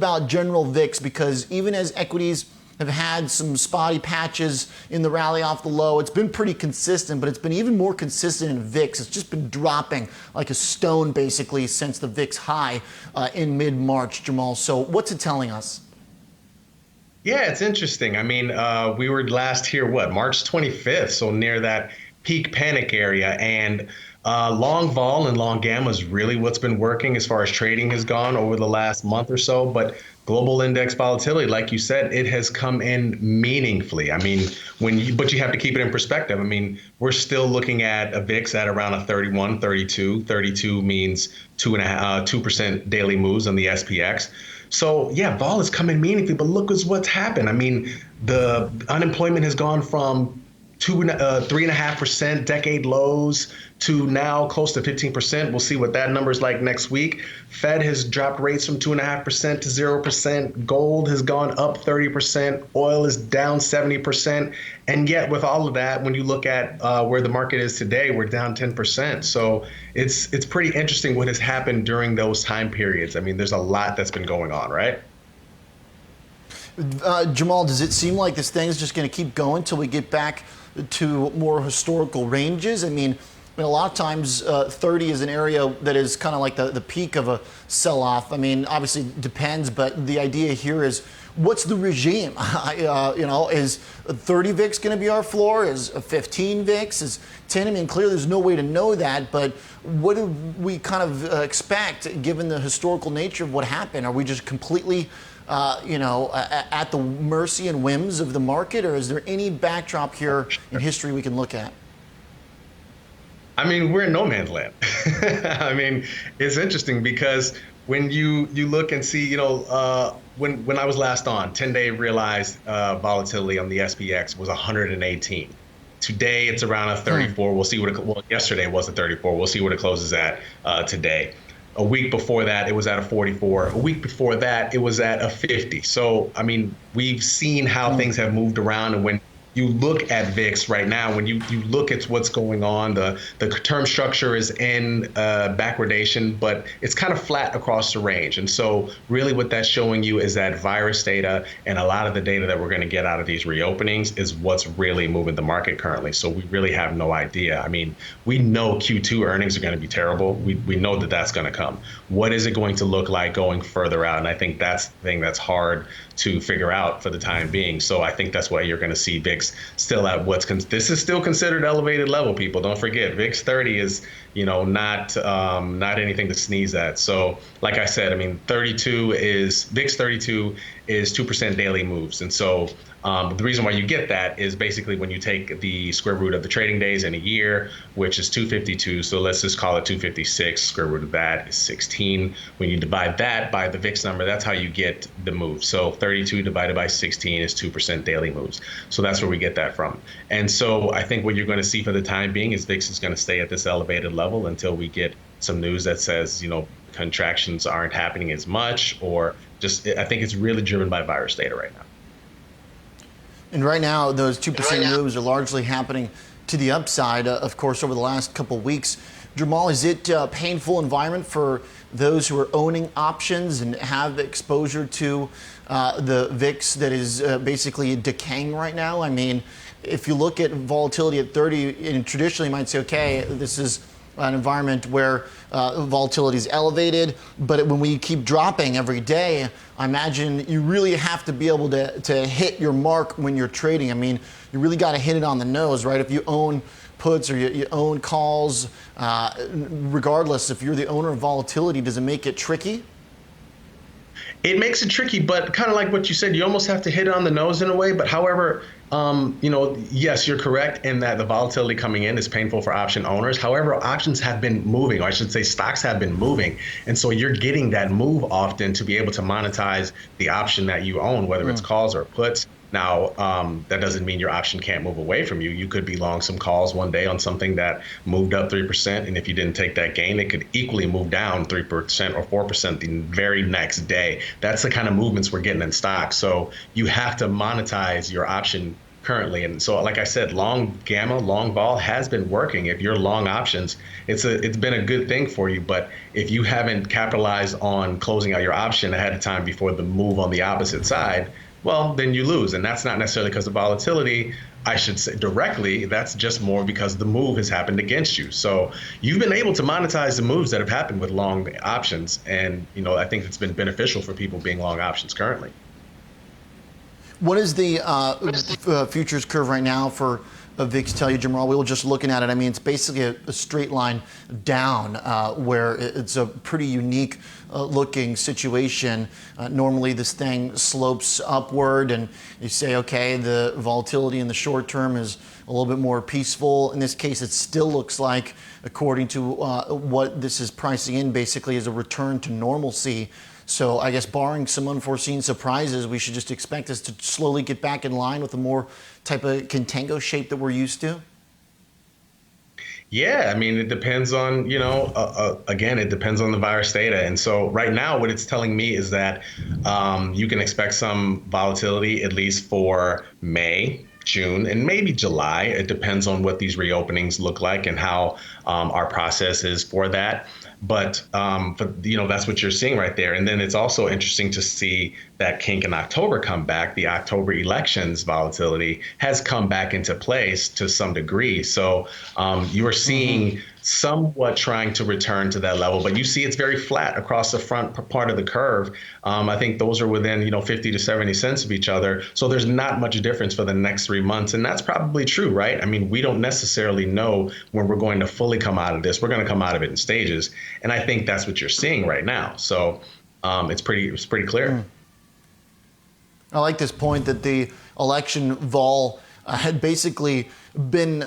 about general VIX, because even as equities have had some spotty patches in the rally off the low, it's been pretty consistent, but it's been even more consistent in VIX. It's just been dropping like a stone basically since the VIX high in mid-March, Jermal. So what's it telling us? Yeah, it's interesting. I mean, we were last here, what, March 25th, so near that peak panic area. And long vol and long gamma is really what's been working as far as trading has gone over the last month or so. But global index volatility, like you said, it has come in meaningfully. I mean, but you have to keep it in perspective. I mean, we're still looking at a VIX at around a 31, 32. 32 means 2% daily moves on the SPX. So yeah, vol has come in meaningfully, but look at what's happened. I mean, the unemployment has gone from 3.5% decade lows to now close to 15%. We'll see what that number is like next week. Fed has dropped rates from 2.5% to 0%. Gold has gone up 30%. Oil is down 70%. And yet with all of that, when you look at where the market is today, we're down 10%. So it's pretty interesting what has happened during those time periods. I mean, there's a lot that's been going on, right? Jermal, does it seem like this thing is just going to keep going till we get back to more historical ranges? I mean, a lot of times 30 is an area that is kind of like the peak of a sell-off. I mean, obviously it depends, but the idea here is, what's the regime? Is 30 VIX going to be our floor? Is 15 VIX? Is 10? I mean, clearly there's no way to know that, but what do we kind of expect given the historical nature of what happened? Are we just completely at the mercy and whims of the market, or is there any backdrop here in history we can look at? I mean, we're in no man's land. I mean, it's interesting because when you look and see, when I was last on, 10-day realized volatility on the SPX was 118. Today, it's around a 34. We'll see well, yesterday was a 34. We'll see what it closes at today. A week before that, it was at a 44. A week before that, it was at a 50. So, I mean, we've seen how things have moved around. And when you look at VIX right now, when you look at what's going on, the term structure is in backwardation, but it's kind of flat across the range. And so really what that's showing you is that virus data and a lot of the data that we're going to get out of these reopenings is what's really moving the market currently. So we really have no idea. I mean, we know Q2 earnings are going to be terrible. We know that that's going to come. What is it going to look like going further out? And I think that's the thing that's hard to figure out for the time being. So I think that's why you're going to see VIX still at this is still considered elevated level, people. Don't forget, VIX 30 is, not anything to sneeze at. So like I said, I mean, VIX 32 is 2% daily moves. And so the reason why you get that is basically when you take the square root of the trading days in a year, which is 252. So let's just call it 256. Square root of that is 16. When you divide that by the VIX number, that's how you get the move. So 32 divided by 16 is 2% daily moves. So that's where we get that from. And so I think what you're going to see for the time being is VIX is going to stay at this elevated level until we get some news that says, contractions aren't happening as much, or just, I think it's really driven by virus data right now. And right now, those 2% moves are largely happening to the upside, of course, over the last couple of weeks. Jermal, is it a painful environment for those who are owning options and have exposure to the VIX that is basically decaying right now? I mean, if you look at volatility at 30, and traditionally you might say, okay, this is an environment where volatility is elevated, but when we keep dropping every day, I imagine you really have to be able to hit your mark when you're trading. I mean, you really got to hit it on the nose, right? If you own puts or you own calls, regardless, if you're the owner of volatility, does it make it tricky? It makes it tricky, but kind of like what you said, you almost have to hit it on the nose in a way. But however, yes, you're correct in that the volatility coming in is painful for option owners. However, options have been moving, or I should say stocks have been moving. And so you're getting that move often to be able to monetize the option that you own, whether it's calls or puts. Now, that doesn't mean your option can't move away from you. You could be long some calls one day on something that moved up 3%. And if you didn't take that gain, it could equally move down 3% or 4% the very next day. That's the kind of movements we're getting in stocks. So you have to monetize your option currently. And so, like I said, long gamma, long vol has been working. If you're long options, it's been a good thing for you. But if you haven't capitalized on closing out your option ahead of time before the move on the opposite side, well, then you lose. And that's not necessarily because of volatility. I should say directly, that's just more because the move has happened against you. So you've been able to monetize the moves that have happened with long options. And, I think it's been beneficial for people being long options currently. What is the futures curve right now for VIX tell you, Jermal? We were just looking at it. I mean, it's basically a straight line down, where it's a pretty unique looking situation. Normally, this thing slopes upward, and you say, okay, the volatility in the short term is a little bit more peaceful. In this case, it still looks like, according to what this is pricing in, basically is a return to normalcy. So I guess barring some unforeseen surprises, we should just expect us to slowly get back in line with a more type of contango shape that we're used to. Yeah, I mean, it depends on, again, it depends on the virus data. And so right now, what it's telling me is that you can expect some volatility, at least for May, June, and maybe July. It depends on what these reopenings look like and how our process is for that. But that's what you're seeing right there. And then it's also interesting to see that kink in October come back. The October elections volatility has come back into place to some degree. So you are seeing somewhat trying to return to that level, but you see it's very flat across the front part of the curve. I think those are within 50 to 70 cents of each other. So there's not much difference for the next 3 months. And that's probably true, right? I mean, we don't necessarily know when we're going to fully come out of this. We're going to come out of it in stages. And I think that's what you're seeing right now. So it's pretty clear. I like this point that the election vol had basically been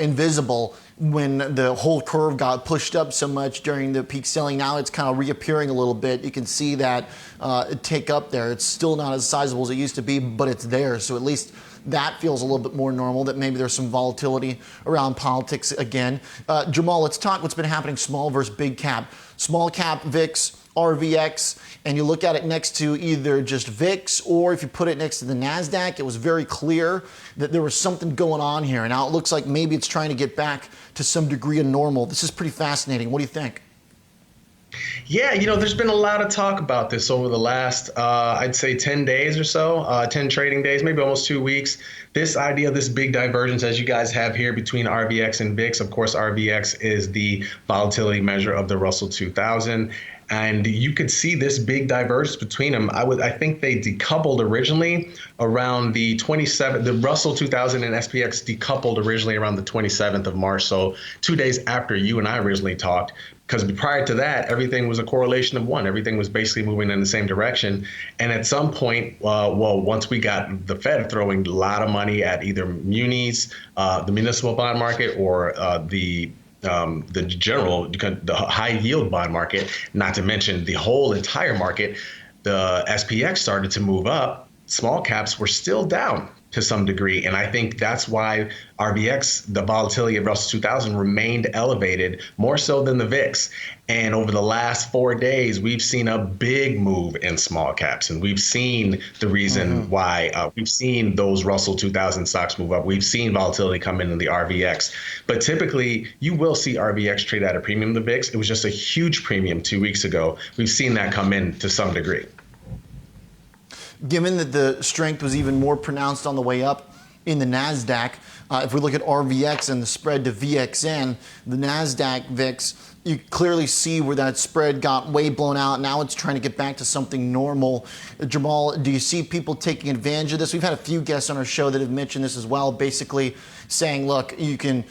invisible when the whole curve got pushed up so much during the peak selling. Now it's kind of reappearing a little bit. You can see that tick up there. It's still not as sizable as it used to be, but it's there. So at least that feels a little bit more normal, that maybe there's some volatility around politics again. Jermal, let's talk what's been happening small versus big cap. Small cap VIX, RVX, and you look at it next to either just VIX, or if you put it next to the NASDAQ, it was very clear that there was something going on here. And now it looks like maybe it's trying to get back to some degree of normal. This is pretty fascinating. What do you think? Yeah, there's been a lot of talk about this over the last, I'd say 10 days or so, 10 trading days, maybe almost 2 weeks. This idea, this big divergence, as you guys have here between RVX and VIX. Of course, RVX is the volatility measure of the Russell 2000. And you could see this big divergence between them. I think they decoupled originally around the 27th. The Russell 2000 and SPX decoupled originally around the 27th of March. So 2 days after you and I originally talked, because prior to that, everything was a correlation of one. Everything was basically moving in the same direction. And at some point, once we got the Fed throwing a lot of money at either munis, the municipal bond market, or the high yield bond market, not to mention the whole entire market, the SPX started to move up. Small caps were still down to some degree. And I think that's why RVX, the volatility of Russell 2000, remained elevated more so than the VIX. And over the last 4 days, we've seen a big move in small caps. And we've seen the reason why. We've seen those Russell 2000 stocks move up. We've seen volatility come in the RVX. But typically, you will see RVX trade at a premium to the VIX. It was just a huge premium 2 weeks ago. We've seen that come in to some degree. Given that the strength was even more pronounced on the way up in the NASDAQ, if we look at RVX and the spread to VXN, the NASDAQ VIX, you clearly see where that spread got way blown out. Now it's trying to get back to something normal. Jermal, do you see people taking advantage of this? We've had a few guests on our show that have mentioned this as well, basically saying, look, you can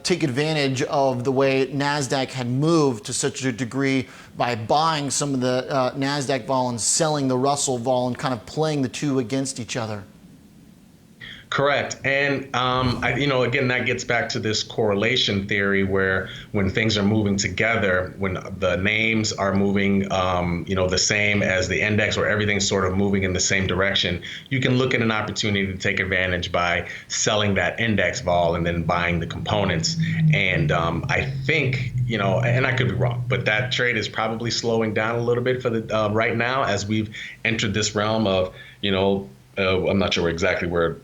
take advantage of the way NASDAQ had moved to such a degree by buying some of the NASDAQ vol and selling the Russell vol and kind of playing the two against each other. Correct. And, again, that gets back to this correlation theory where when things are moving together, when the names are moving, the same as the index, or everything's sort of moving in the same direction, you can look at an opportunity to take advantage by selling that index vol and then buying the components. And I think, and I could be wrong, but that trade is probably slowing down a little bit for the right now as we've entered this realm of, I'm not sure exactly where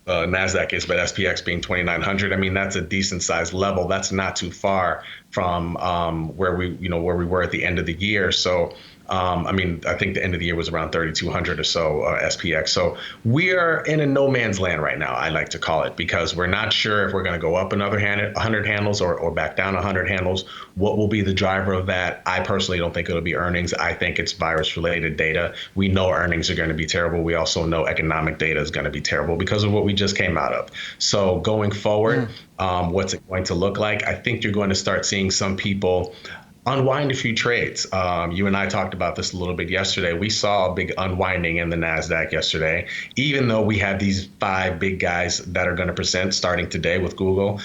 NASDAQ is, but SPX being 2,900. I mean, that's a decent sized level. That's not too far from where we were at the end of the year. So, I mean, I think the end of the year was around 3,200 or so SPX. So we are in a no man's land right now, I like to call it, because we're not sure if we're going to go up another 100 handles or back down 100 handles. What will be the driver of that? I personally don't think it'll be earnings. I think it's virus related data. We know earnings are going to be terrible. We also know economic data is going to be terrible because of what we just came out of. So going forward, what's it going to look like? I think you're going to start seeing some people unwind a few trades. You and I talked about this a little bit yesterday. We saw a big unwinding in the NASDAQ yesterday, even though we had these 5 big guys that are going to present starting today with Google.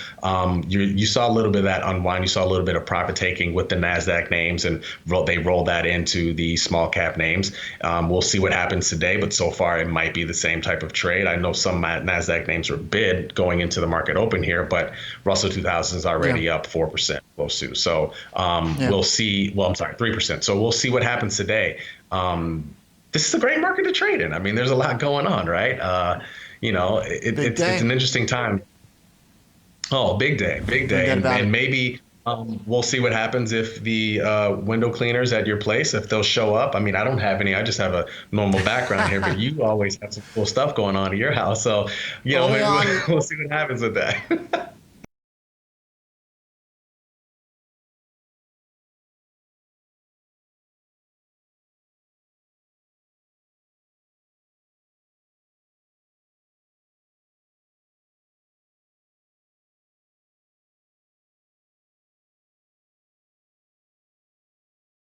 You saw a little bit of that unwind. You saw a little bit of profit taking with the NASDAQ names, and they rolled that into the small cap names. We'll see what happens today, but so far it might be the same type of trade. I know some NASDAQ names were bid going into the market open here, but Russell 2000 is already up 4%, close to. So we'll see. Well, I'm sorry, 3%. So we'll see what happens today. This is a great market to trade in. I mean, there's a lot going on, right? It's an interesting time. Oh, big day. And maybe we'll see what happens if the window cleaners at your place, if they'll show up. I mean, I don't have any. I just have a normal background here, but you always have some cool stuff going on in your house. So, maybe we'll see what happens with that.